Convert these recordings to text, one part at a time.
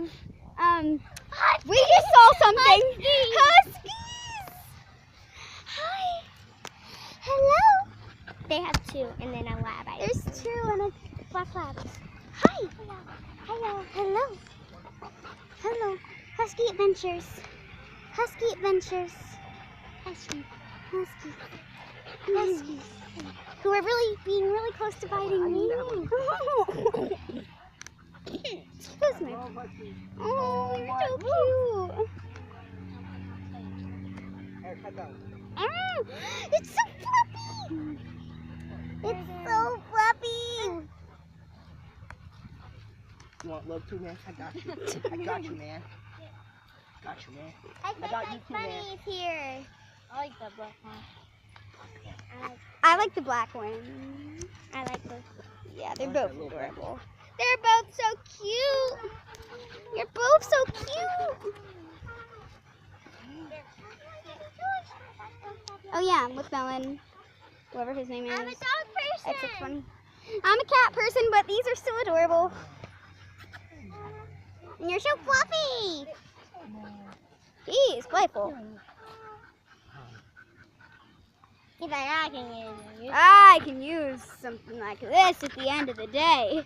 live. We just saw something. Huskies. Hi. Hello. They have two, and then a lab. There's two and a black lab. Hi. Hello. Hello. Hello. Husky Adventures. Husky Adventures. Husky. Huskies. Huskies. Who are being really close to biting me. Excuse me. Oh, you're so cute. It's so fluffy. It's so fluffy. You want love too, man? I got you. I got you, man. Got you, man. I got you too, man. Bunny's here. I like the black one. I like the black one. I like the. Yeah, they're both adorable. They're both so cute. You're both so cute. Oh yeah, with Melon, whoever his name is. I'm a dog person. That's so funny. I'm a cat person, but these are still adorable. And you're so fluffy. He's playful. If I can use it. I can use something like this at the end of the day.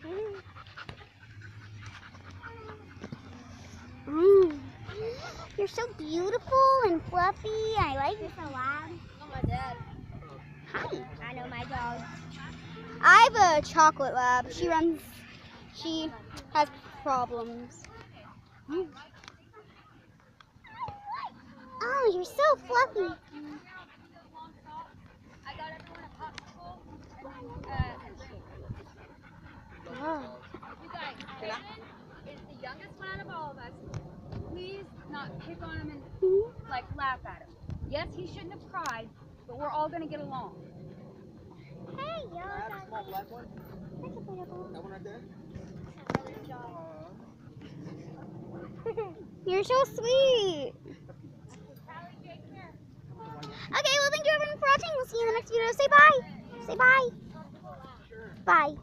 You're so beautiful and fluffy. I like This a lab. Oh, my dad. Hi. I know my dog. I have a chocolate lab. She has problems. Oh, you're so fluffy. I got everyone a popsicle. Oh. You guys, Brandon is the youngest one out of all of us. Please not pick on him and like laugh at him. Yes, he shouldn't have cried, but we're all gonna get along. Hey, yo. Can I have a small black one? That one right there? You're so sweet. Okay, well, thank you everyone for watching. We'll see you in the next video. Say bye. Say bye. Bye.